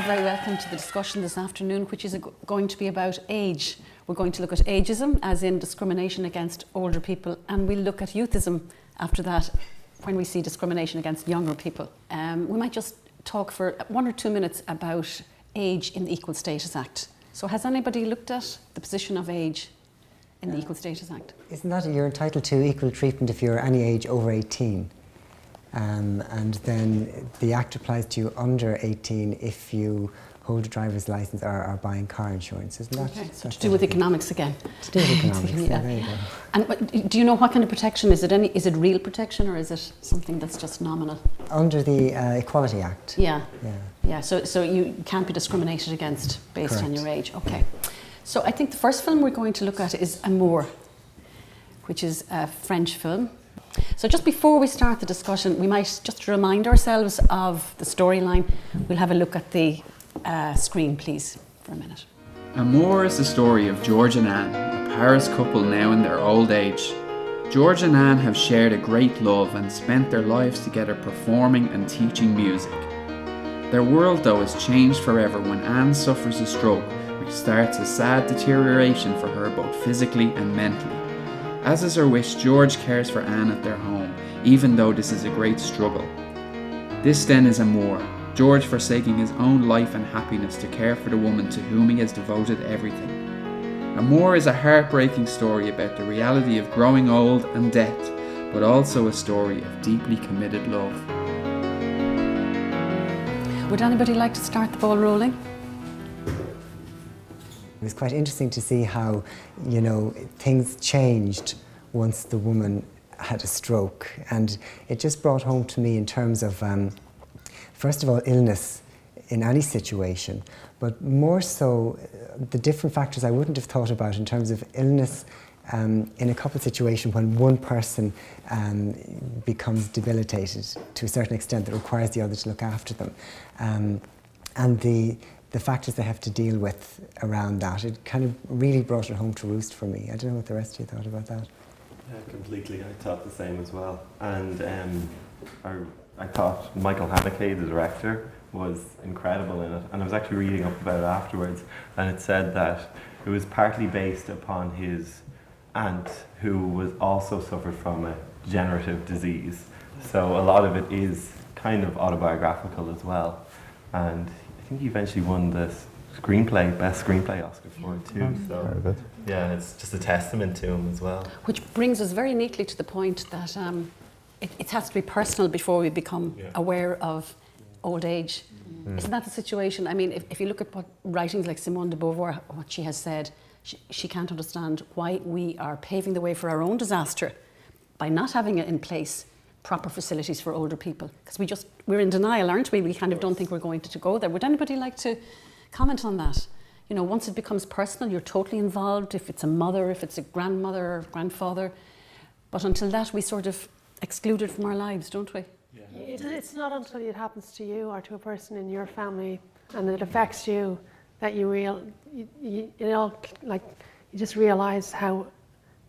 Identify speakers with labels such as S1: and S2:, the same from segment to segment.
S1: Very welcome to the discussion this afternoon, which is going to be about age. We're going to look at ageism, as in discrimination against older people, and we'll look at youthism after that, when we see discrimination against younger people. We might just talk for 1 or 2 minutes about age in the Equal Status Act. So has anybody looked at the position of age in the Equal Status Act?
S2: Isn't that you're entitled to equal treatment if you're any age over 18? And then the Act applies to you under 18 if you hold a driver's licence or are buying car insurance, isn't that?
S1: Okay, so to do with economics again.
S2: To do with economics, yeah, there you go.
S1: And do you know what kind of protection? Is it real protection, or is it something that's just nominal?
S2: Under the Equality Act.
S1: Yeah. So you can't be discriminated against based on your age. Okay. So I think the first film we're going to look at is Amour, which is a French film. So just before we start the discussion, we might just remind ourselves of the storyline. We'll have a look at the screen, please, for a minute.
S3: Amour is the story of George and Anne, a Paris couple now in their old age. George and Anne have shared a great love and spent their lives together performing and teaching music. Their world, though, is changed forever when Anne suffers a stroke, which starts a sad deterioration for her both physically and mentally. As is her wish, George cares for Anne at their home, even though this is a great struggle. This then is Amour, George forsaking his own life and happiness to care for the woman to whom he has devoted everything. Amour is a heartbreaking story about the reality of growing old and death, but also a story of deeply committed love.
S1: Would anybody like to start the ball rolling?
S2: It was quite interesting to see how, things changed once the woman had a stroke. And it just brought home to me in terms of, first of all, illness in any situation, but more so the different factors I wouldn't have thought about in terms of illness in a couple situation when one person becomes debilitated to a certain extent that requires the other to look after them. And the factors they have to deal with around that, it kind of really brought it home to roost for me. I don't know what the rest of you thought about that.
S4: Yeah, completely. I thought the same as well. And I thought Michael Haneke, the director, was incredible in it. And I was actually reading up about it afterwards, and it said that it was partly based upon his aunt, who was also suffered from a degenerative disease. So a lot of it is kind of autobiographical as well. And I think he eventually won the best screenplay Oscar for it too. So yeah, it's just a testament to him as well.
S1: Which brings us very neatly to the point that it has to be personal before we become aware of old age. Isn't that the situation? I mean, if you look at what writings like Simone de Beauvoir, what she has said, she can't understand why we are paving the way for our own disaster by not having it in place proper facilities for older people, because we're in denial, aren't we? We kind of don't think we're going to go there. Would anybody like to comment on that? Once it becomes personal, you're totally involved, if it's a mother, if it's a grandmother or grandfather, but until that we sort of exclude it from our lives, don't we?
S5: Yeah. It's not until it happens to you or to a person in your family and it affects you that you just realise how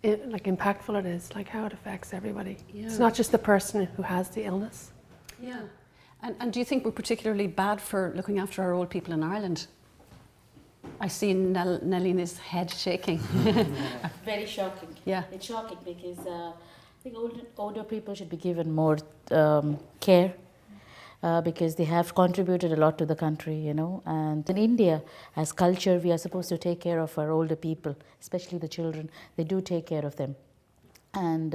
S5: impactful it is, like how it affects everybody. Yeah. It's not just the person who has the illness.
S1: Yeah. And do you think we're particularly bad for looking after our old people in Ireland? I see Nellina's head shaking.
S6: Very shocking.
S1: Yeah.
S6: It's shocking because I think older people should be given more care because they have contributed a lot to the country, And in India, as culture, we are supposed to take care of our older people, especially the children. They do take care of them. And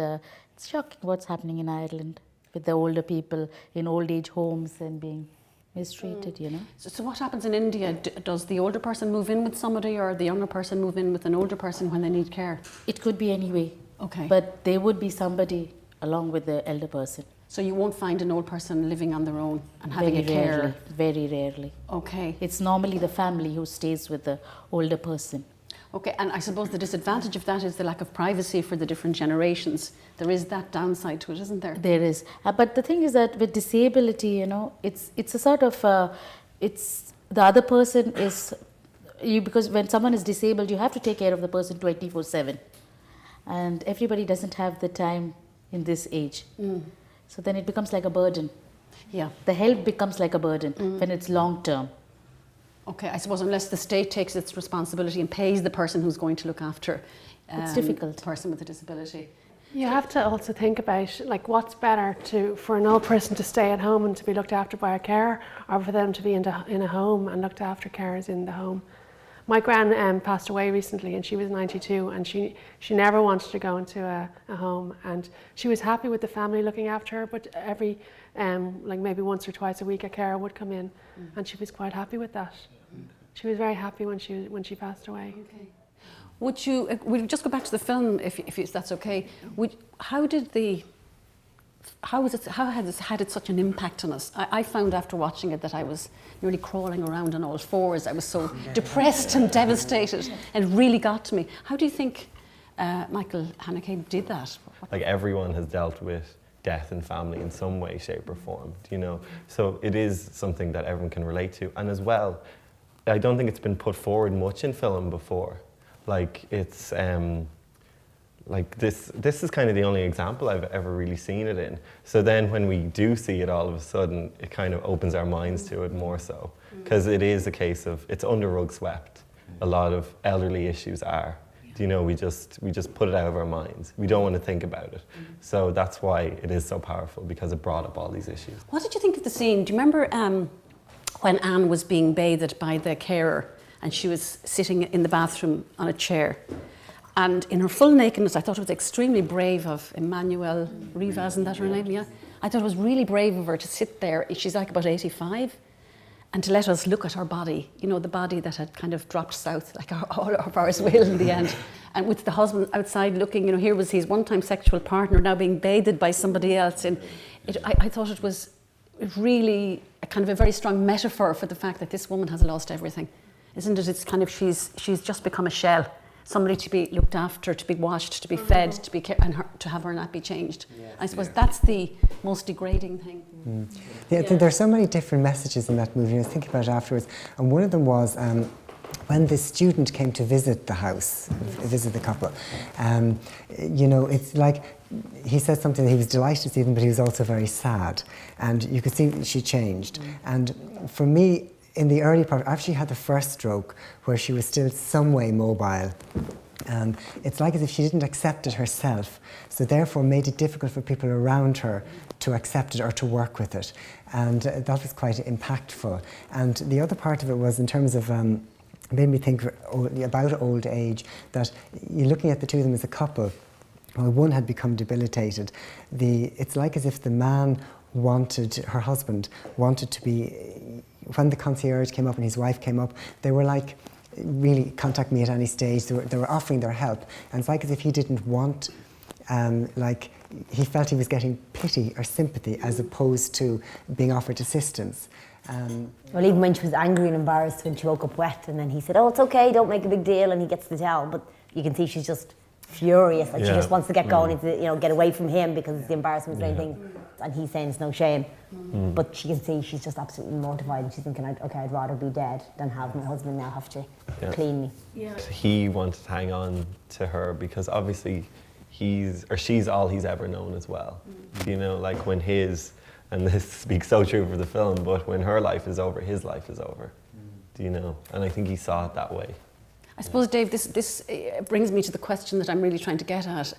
S6: it's shocking what's happening in Ireland with the older people in old age homes and being mistreated,
S1: So what happens in India? Does the older person move in with somebody, or the younger person move in with an older person when they need care?
S6: It could be any way.
S1: Okay.
S6: But there would be somebody along with the elder person.
S1: So you won't find an old person living on their own and having a carer?
S6: Very rarely.
S1: Okay.
S6: It's normally the family who stays with the older person.
S1: Okay, and I suppose the disadvantage of that is the lack of privacy for the different generations. There is that downside to it, isn't there?
S6: There is. But the thing is that with disability, you know, it's a sort of, it's the other person is, because when someone is disabled, you have to take care of the person 24/7. And everybody doesn't have the time in this age. So then it becomes like a burden.
S1: Yeah.
S6: The help becomes like a burden when it's long term.
S1: Okay, I suppose unless the state takes its responsibility and pays the person who's going to look after
S6: It's difficult.
S1: the person with a disability.
S5: You have to also think about like what's better for an old person to stay at home and to be looked after by a carer, or for them to be in a home and looked after carers in the home. My gran passed away recently, and she was 92, and she never wanted to go into a home, and she was happy with the family looking after her, but every like maybe once or twice a week a carer would come in, and she was quite happy with that. She was very happy when she passed away.
S1: Okay. Would you? We'll just go back to the film, if that's okay. How has it had such an impact on us? I found after watching it that I was nearly crawling around on all fours. I was so depressed and devastated, and it really got to me. How do you think Michael Haneke did that?
S4: Like, everyone has dealt with death in family in some way, shape or form, you know? So it is something that everyone can relate to. And as well, I don't think it's been put forward much in film before. Like, it's, like this is kind of the only example I've ever really seen it in. So then when we do see it, all of a sudden, it kind of opens our minds to it more so. Because it is a case of, it's under rug swept. A lot of elderly issues are. You know, we just put it out of our minds. We don't want to think about it. So that's why it is so powerful, because it brought up all these issues.
S1: What did you think of the scene? Do you remember when Anne was being bathed by the carer and she was sitting in the bathroom on a chair? And in her full nakedness, I thought it was extremely brave of Emmanuel Rivas, isn't that her name? Yeah. I thought it was really brave of her to sit there. She's like about 85. And to let us look at her body, you know, the body that had kind of dropped south, like all of ours will in the end. And with the husband outside looking, you know, here was his one-time sexual partner now being bathed by somebody else. And I thought it was really a kind of a very strong metaphor for the fact that this woman has lost everything. Isn't it? It's kind of, she's just become a shell. Somebody to be looked after, to be washed, to be fed, to be to have her nappy changed. I suppose that's the most degrading thing.
S2: Yeah, there's so many different messages in that movie. I was thinking about it afterwards, and one of them was when the student came to visit the house, visit the couple. You know, it's like he said something. He was delighted to see them, but he was also very sad, and you could see she changed. And for me, in the early part, after she had the first stroke, where she was still some way mobile, it's like as if she didn't accept it herself, so therefore made it difficult for people around her to accept it or to work with it. And that was quite impactful. And the other part of it was in terms of, made me think about old age, that you're looking at the two of them as a couple. Well, one had become debilitated. It's like as if the man her husband wanted to be, when the concierge came up and his wife came up, they were like, really contact me at any stage. They were offering their help. And it's like as if he didn't want, like, he felt he was getting pity or sympathy as opposed to being offered assistance.
S7: Well, even when she was angry and embarrassed when she woke up wet, and then he said, oh, it's okay, don't make a big deal, and he gets the towel, but you can see she's just furious, like she just wants to get going, you know, get away from him because the embarrassment is anything, and he's saying it's no shame. But she can see she's just absolutely mortified, and she's thinking, okay, I'd rather be dead than have my husband now have to clean me.
S4: He wanted to hang on to her because obviously she's all he's ever known as well. You know, like when and this speaks so true for the film, but when her life is over, his life is over. Do you know? And I think he saw it that way.
S1: I suppose, Dave, this brings me to the question that I'm really trying to get at.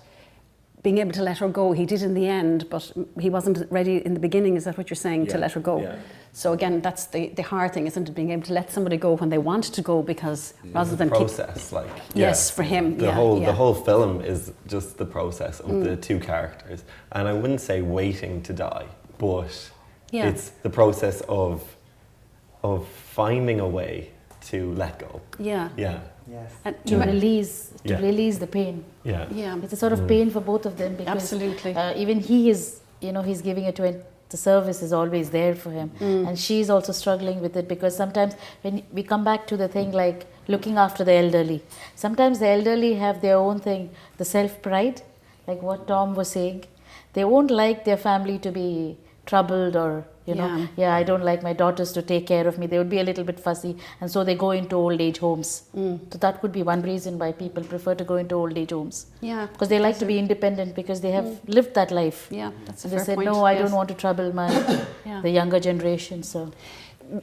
S1: Being able to let her go, he did in the end, but he wasn't ready in the beginning. Is that what you're saying, to let her go? Yeah. So again, that's the hard thing, isn't it? Being able to let somebody go when they want to go, because rather than
S4: process, like
S1: yes, for him,
S4: the whole film is just the process of the two characters, and I wouldn't say waiting to die, but it's the process of finding a way to let go.
S1: Yeah.
S4: Yeah.
S2: Yes.
S1: And
S6: To release the pain.
S4: Yeah.
S1: Yeah.
S6: It's a sort of pain for both of them, because
S1: Absolutely.
S6: Even he is he's giving it to him. The service is always there for him. And she's also struggling with it, because sometimes when we come back to the thing like looking after the elderly, sometimes the elderly have their own thing, the self-pride, like what Tom was saying. They won't like their family to be troubled, or I don't like my daughters to take care of me. They would be a little bit fussy, and so they go into old age homes. So that could be one reason why people prefer to go into old age homes.
S1: Yeah.
S6: Because they like to be independent, because they have lived that life.
S1: Yeah, that's a
S6: And they
S1: fair
S6: said,
S1: point.
S6: no, I
S1: Yes.
S6: don't want to trouble the younger generation. So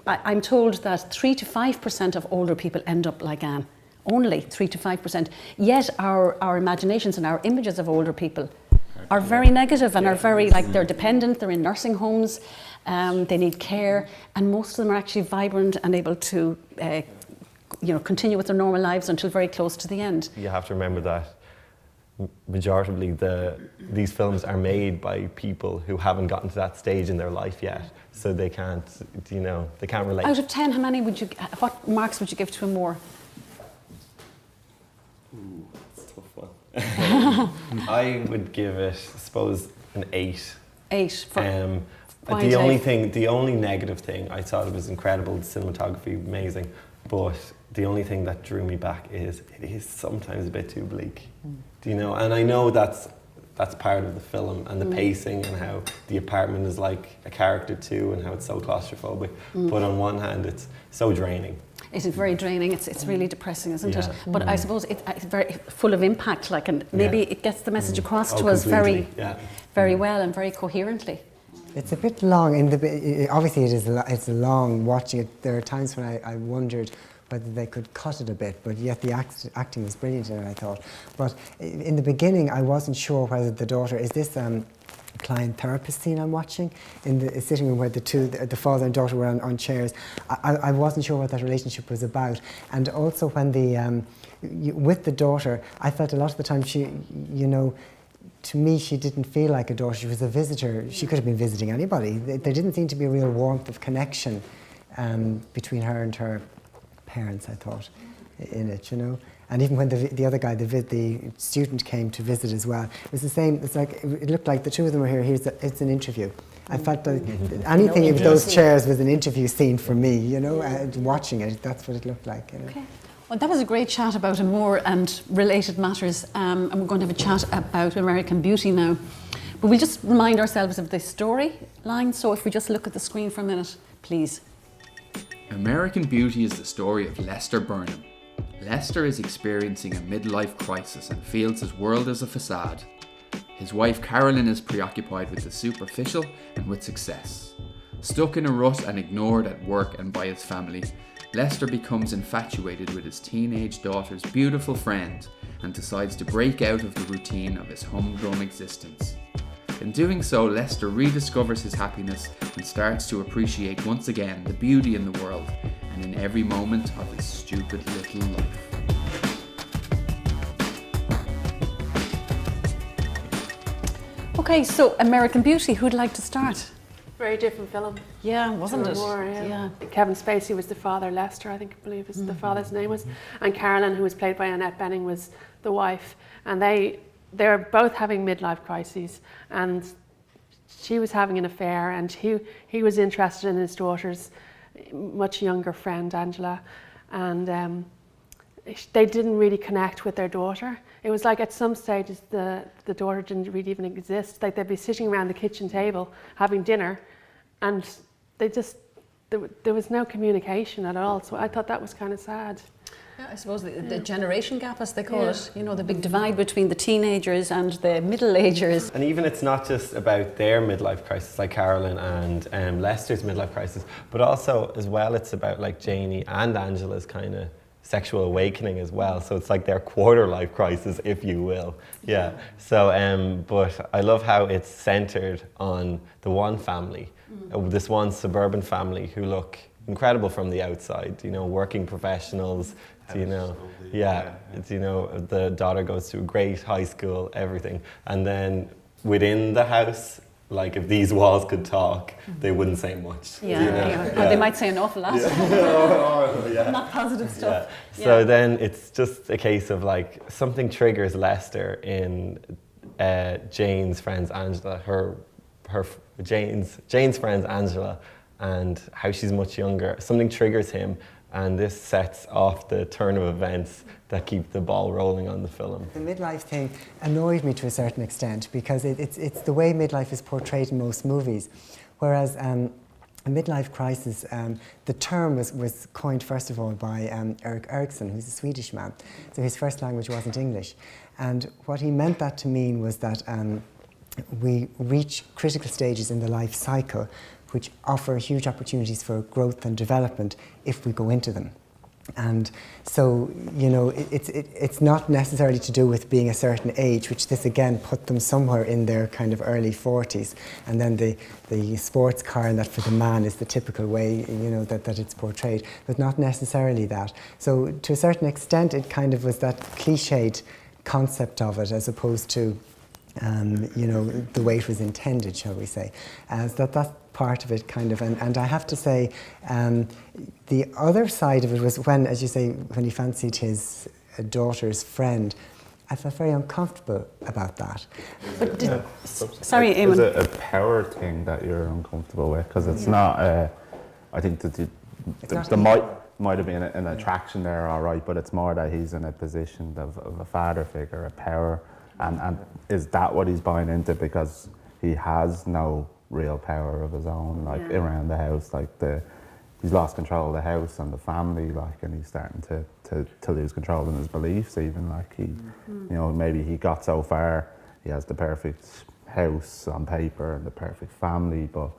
S1: I'm told that 3 to 5% of older people end up like Anne. Only 3 to 5%. Yet our imaginations and our images of older people are very negative and are very, like, they're dependent, they're in nursing homes, they need care, and most of them are actually vibrant and able to continue with their normal lives until very close to the end.
S4: You have to remember that majoritively these films are made by people who haven't gotten to that stage in their life yet, so they can't relate.
S1: Out of 10, how many what marks would you give to Amour?
S4: That's a tough one. I would give it, I suppose, an 8.
S1: 8 for
S4: the only negative thing, I thought it was incredible, the cinematography amazing, but the only thing that drew me back is it is sometimes a bit too bleak. And I know that's part of the film and the pacing and how the apartment is like a character too, and how it's so claustrophobic. But on one hand, it's so draining.
S1: It is very draining. It's really depressing, isn't it?
S4: Yeah.
S1: But I suppose it's very full of impact. And maybe it gets the message across to us very, very well and very coherently.
S2: It's a bit long. Obviously, it's long watching it. There are times when I wondered whether they could cut it a bit, but yet the acting was brilliant in it, I thought. But in the beginning, I wasn't sure whether the daughter, is this client therapist scene I'm watching in the sitting room where the father and daughter were on chairs. I wasn't sure what that relationship was about. And also when with the daughter, I felt a lot of the time she, to me, she didn't feel like a daughter. She was a visitor. She could have been visiting anybody. There didn't seem to be a real warmth of connection between her and her parents, I thought, in it, And even when the other guy, the student, came to visit as well, it was the same. It's like it looked like the two of them were here. It's an interview. I felt that anything in those chairs was an interview scene for me. Watching it, that's what it looked like.
S1: Okay. Well, that was a great chat about Amour and related matters, and we're going to have a chat about American Beauty now. But we'll just remind ourselves of the storyline. So if we just look at the screen for a minute, please.
S3: American Beauty is the story of Lester Burnham. Lester is experiencing a midlife crisis and feels his world is a facade. His wife Carolyn is preoccupied with the superficial and with success. Stuck in a rut and ignored at work and by his family, Lester becomes infatuated with his teenage daughter's beautiful friend and decides to break out of the routine of his humdrum existence. In doing so, Lester rediscovers his happiness and starts to appreciate once again the beauty in the world and in every moment of his stupid little life.
S1: Okay, so American Beauty, who'd like to start?
S5: Very different film.
S1: Yeah, wasn't it?
S5: Amour, yeah. Kevin Spacey was the father, Lester, I believe the father's name was, and Carolyn, who was played by Annette Bening, was the wife, and they're both having midlife crises, and she was having an affair, and he was interested in his daughter's much younger friend, Angela, and they didn't really connect with their daughter. It was like at some stages the daughter didn't really even exist. Like they'd be sitting around the kitchen table having dinner, and there was no communication at all. So I thought that was kind of sad.
S1: Yeah, I suppose the generation gap, as they call it, the big divide between the teenagers and the middle-agers.
S4: And even it's not just about their midlife crisis, like Carolyn and Lester's midlife crisis, but also as well it's about like Janie and Angela's kind of sexual awakening as well. So it's like their quarter life crisis, if you will. Yeah. So, but I love how it's centered on the one family, this one suburban family who look incredible from the outside, working professionals, the daughter goes to a great high school, everything. And then within the house, like if these walls could talk, they wouldn't say much.
S1: Well, they might say an awful lot. Not positive stuff.
S4: Yeah. So then it's just a case of like something triggers Lester in Jane's friend's Angela, her Jane's friend Angela, and how she's much younger. Something triggers him, and this sets off the turn of events that keep the ball rolling on the film.
S2: The midlife thing annoyed me to a certain extent because it's the way midlife is portrayed in most movies, whereas a midlife crisis, the term was coined first of all by Erik Erikson, who's a Swedish man, so his first language wasn't English, and what he meant that to mean was that we reach critical stages in the life cycle which offer huge opportunities for growth and development if we go into them. And so, you know, it's not necessarily to do with being a certain age, which this again put them somewhere in their kind of early 40s. And then the sports car, and that for the man is the typical way, you know, that it's portrayed, but not necessarily that. So to a certain extent, it kind of was that cliched concept of it as opposed to, you know, the way it was intended, shall we say. So that's part of it, kind of. And I have to say, the other side of it was when, as you say, when he fancied his daughter's friend, I felt very uncomfortable about that.
S1: But
S8: sorry,
S1: Eamon.
S8: Is it a power thing that you're uncomfortable with? Because it's not, I think that there might have been an attraction there, all right, but it's more that he's in a position of a father figure, a power, and is that what he's buying into because he has no real power of his own, like around the house, like he's lost control of the house and the family, like, and he's starting to lose control in his beliefs even, like he, you know, maybe he got so far, he has the perfect house on paper and the perfect family, but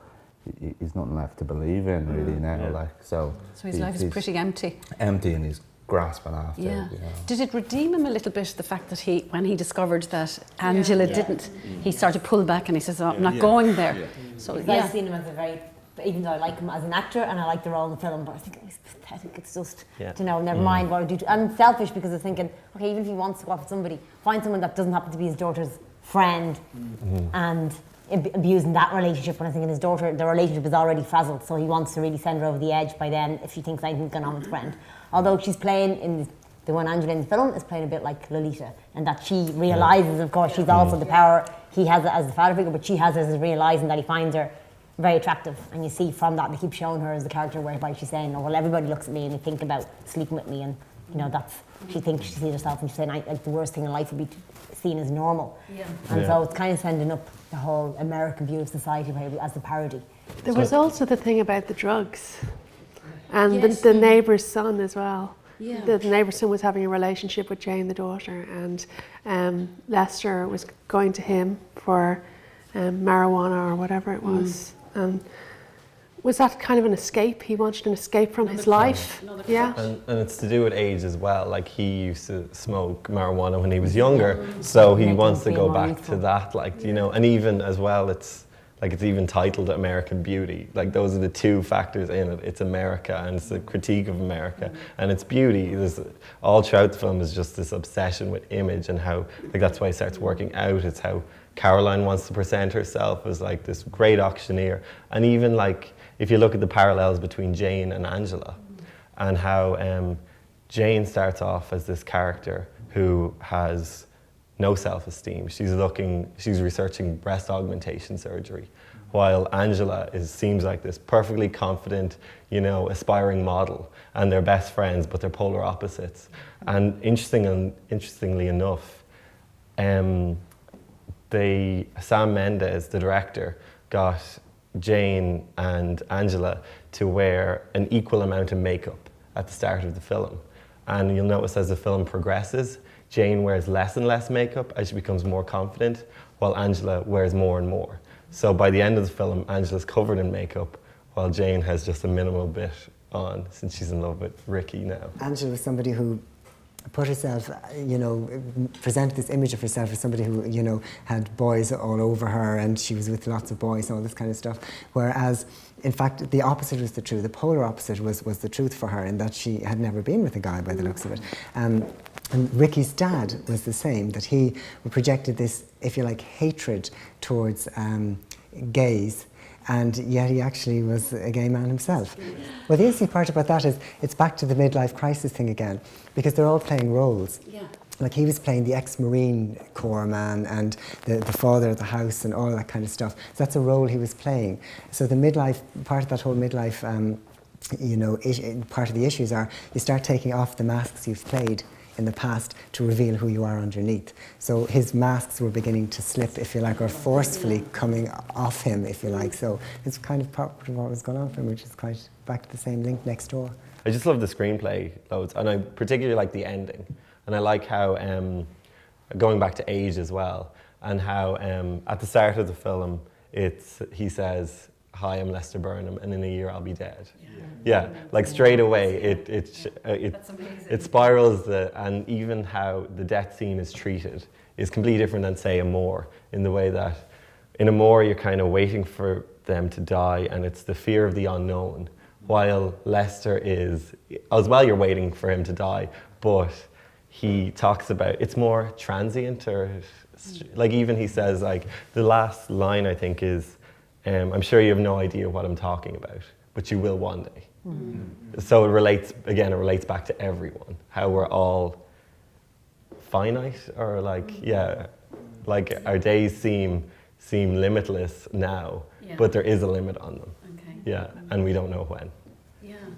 S8: he's nothing left to believe in really now, like, so
S1: his life is pretty empty.
S8: Empty, and he's grasping after.
S1: Yeah.
S8: You know.
S1: Did it redeem him a little bit, the fact that when he discovered that Angela didn't, he started to pull back and he says, oh, I'm not going there.
S7: Yeah.
S1: So
S7: I've seen him as a very, even though I like him as an actor and I like the role in the film, but I think it was pathetic. It's just, you know, never mind what I do. And selfish because I'm thinking, okay, even if he wants to go off with somebody, find someone that doesn't happen to be his daughter's friend and abusing that relationship, when I think in his daughter, the relationship is already frazzled, so he wants to really send her over the edge by then if she thinks anything's going on with his friend. Although she's playing in the one Angela in the film is playing a bit like Lolita, and that she realises, of course, she's also the power he has as the father figure, but she has it as realising that he finds her very attractive. And you see from that, they keep showing her as the character whereby she's saying, oh, well, everybody looks at me and they think about sleeping with me, and you know, that's, she thinks she sees herself and she's saying, like, the worst thing in life would be seen as normal. And so it's kind of sending up the whole American Beauty society as the parody.
S5: There was also the thing about the drugs and the neighbour's son as well. The neighbour's son was having a relationship with Jane, the daughter, and Lester was going to him for marijuana or whatever it was. Was that kind of an escape? He wanted an escape from his life.
S4: And it's to do with age as well. Like, he used to smoke marijuana when he was younger, so he wants to go back to that. Like, you know, and even as well, it's even titled American Beauty. Like, those are the two factors in it. It's America, and it's a critique of America, and it's beauty. There's, all throughout the film is just this obsession with image and how, like, that's why he starts working out. It's how Caroline wants to present herself as like this great auctioneer, and even like, if you look at the parallels between Jane and Angela, and how Jane starts off as this character who has no self-esteem. She's researching breast augmentation surgery, while Angela seems like this perfectly confident, you know, aspiring model, and they're best friends, but they're polar opposites. And interestingly enough, Sam Mendes, the director, got Jane and Angela to wear an equal amount of makeup at the start of the film. And you'll notice as the film progresses, Jane wears less and less makeup as she becomes more confident, while Angela wears more and more. So by the end of the film, Angela's covered in makeup, while Jane has just a minimal bit on, since she's in love with Ricky now.
S2: Angela was somebody who put herself, you know, presented this image of herself as somebody who, you know, had boys all over her, and she was with lots of boys and all this kind of stuff. Whereas, in fact, the opposite was the truth. The polar opposite was the truth for her, in that she had never been with a guy by the looks of it. And Ricky's dad was the same, that he projected this, if you like, hatred towards gays, and yet he actually was a gay man himself. Well, the interesting part about that is it's back to the midlife crisis thing again, because they're all playing roles. like he was playing the ex-Marine Corps man and the father of the house and all that kind of stuff. So that's a role he was playing. So the midlife, part of that whole midlife, you know, part of the issues are you start taking off the masks you've played in the past to reveal who you are underneath. So his masks were beginning to slip, if you like, or forcefully coming off him, if you like. So it's kind of part of what was going on for him, which is quite back to the same link next door.
S4: I just love the screenplay loads, and I particularly like the ending. And I like how, going back to age as well, and how at the start of the film, he says, "Hi, I'm Lester Burnham, and in a year I'll be dead." Yeah, like straight away, it spirals and even how the death scene is treated is completely different than, say, Amour, in the way that in Amour you're kind of waiting for them to die, and it's the fear of the unknown. While Lester is, as well, you're waiting for him to die, but he talks about it's more transient, or like even he says, like the last line I think is, "I'm sure you have no idea what I'm talking about, but you will one day." So it relates back to everyone, how we're all finite, or like like our days seem limitless now, but there is a limit on them. Yeah, and we don't know when.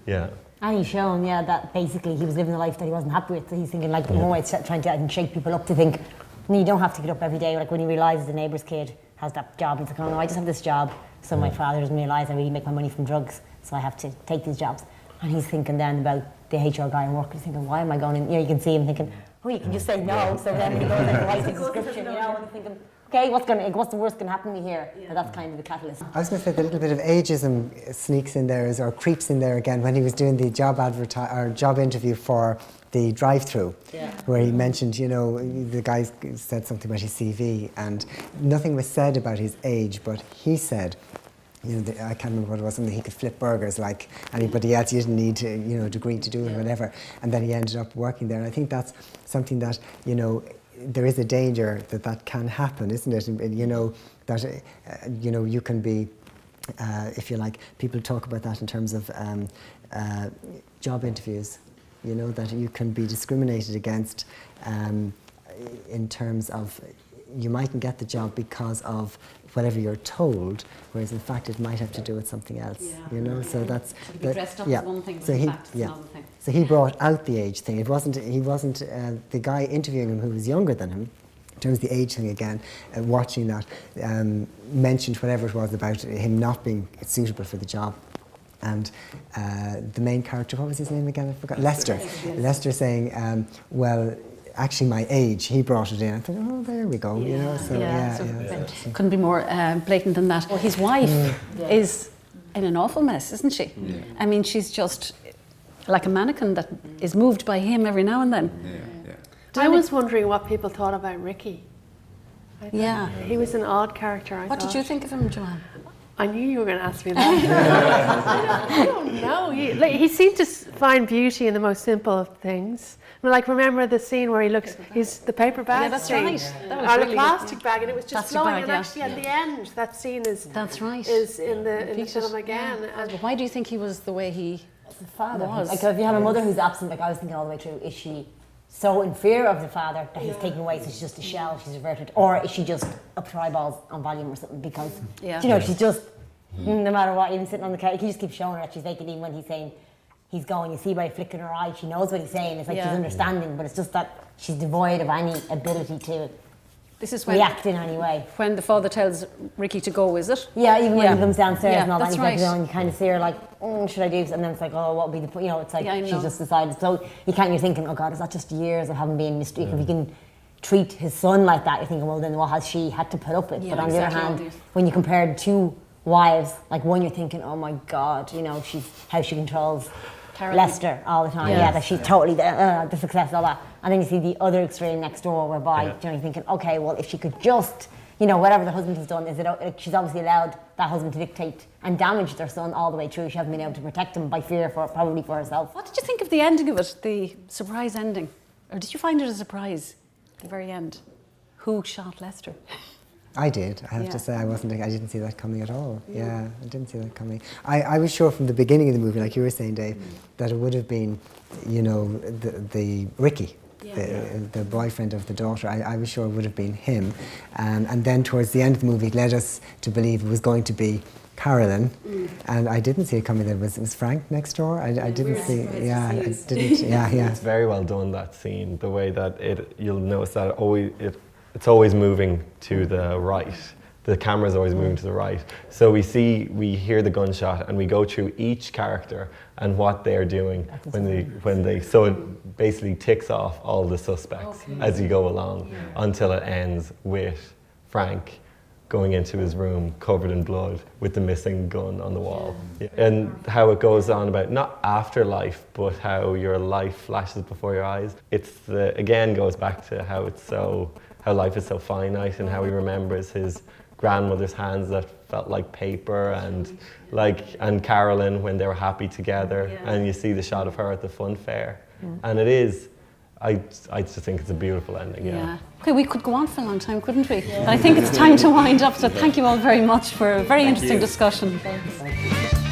S4: Yeah.
S7: And he's shown, that basically he was living a life that he wasn't happy with. So he's thinking, like, more it's trying to shake people up to think, no, you don't have to get up every day. Like when he realises the neighbour's kid has that job, he's like, oh no, I just have this job. So my father doesn't realise I really make my money from drugs, so I have to take these jobs. And he's thinking then about the HR guy in work. He's thinking, why am I going in? You know, you can see him thinking, oh, you can just say no. So then he goes and writes his description, you know, and thinking, okay, what's the worst going to happen to me here? And that's kind of the catalyst.
S2: I was going to say the little bit of ageism sneaks in there, or creeps in there again, when he was doing the job interview for the drive-through, where he mentioned, you know, the guy said something about his CV, and nothing was said about his age, but he said, you know, I can't remember what it was, something he could flip burgers like anybody else. You didn't need to, you know, a degree to do it or whatever. And then he ended up working there. And I think that's something that, you know, there is a danger that can happen, isn't it? And, you know, that, you know, you can be, if you like, people talk about that in terms of job interviews, you know, that you can be discriminated against in terms of you mightn't get the job because of whatever you're told, whereas in fact it might have to do with something else, you know. So that's
S1: to be dressed up as one thing, but
S2: so
S1: in fact it's another thing.
S2: So he brought out the age thing. He wasn't the guy interviewing him who was younger than him. In terms of the age thing again, watching that, mentioned whatever it was about him not being suitable for the job. And the main character, what was his name again? I forgot. Lester. Lester saying, well, actually my age, he brought it in. I thought, oh, there we go, you know. So,
S1: couldn't be more blatant than that. Well, his wife is in an awful mess, isn't she? Yeah. I mean, she's just like a mannequin that is moved by him every now and then.
S5: I was wondering what people thought about Ricky. He was an odd character, I thought.
S1: What did you think of him, Joanne?
S5: I knew you were going to ask me that. I don't know. He seemed to find beauty in the most simple of things. I mean, like, remember the scene where he's the paper bag?
S1: Yeah, that's
S5: scene,
S1: right. That was
S5: or
S1: really
S5: the plastic bag, and it was just
S1: plastic
S5: flowing.
S1: bag,
S5: And actually, at the end, that scene is in the film again. And
S1: why do you think he was the way he
S7: the father
S1: was?
S7: Like, if you have a mother who's absent, like I was thinking all the way through, is she so in fear of the father that he's taken away, so she's just a shell, she's reverted, or is she just up to her eyeballs on volume or something? Because you know, she's just no matter what, even sitting on the couch, he just keeps showing her that she's naked. Even when he's saying he's going, you see by flicking her eye, she knows what he's saying. It's like she's understanding, but it's just that she's devoid of any ability to react in any way.
S1: When the father tells Ricky to go, is it?
S7: Yeah, even when he comes downstairs and all that,
S1: that's
S7: he's like, you know, and you kind of see her like, should I do this? And then it's like, oh, what would be the point? You know, it's like she's just decided. So you're thinking, oh God, is that just years of having been mistreated? If you can treat his son like that, you're thinking, well, then what has she had to put up with? But on the other hand, when you compare two wives, like one, you're thinking, oh my God, you know, how she controls Lester all the time. That she's totally the success, all that. And then you see the other extreme next door, whereby you know, you're thinking, okay, well, if she could just, you know, whatever the husband has done, she's obviously allowed that husband to dictate and damage their son all the way through. She hasn't been able to protect him by fear probably for herself.
S1: What did you think of the ending of it, the surprise ending? Or did you find it a surprise at the very end? Who shot Lester?
S2: I did. I have to say, I didn't see that coming at all. Yeah, I didn't see that coming. I was sure from the beginning of the movie, like you were saying, Dave, that it would have been, you know, the Ricky, the boyfriend of the daughter, I was sure it would have been him. And then towards the end of the movie, it led us to believe it was going to be Carolyn, and I didn't see it coming. It was Frank next door. I didn't see. Yeah, I didn't. Yeah.
S4: It's very well done, that scene. The way that you'll notice that it's always moving to the right. The camera's always moving to the right. So we hear the gunshot, and we go through each character and what they're doing when they. So it basically ticks off all the suspects as you go along until it ends with Frank going into his room covered in blood with the missing gun on the wall. Yeah. And how it goes on about not afterlife, but how your life flashes before your eyes. Again goes back to how life is so finite, and how he remembers his grandmother's hands that felt like paper, and Carolyn when they were happy together, and you see the shot of her at the fun fair. And it is, I just think it's a beautiful ending. Yeah.
S1: Okay, we could go on for a long time, couldn't we? I think it's time to wind up, so thank you all very much for a very interesting discussion.
S7: Thanks.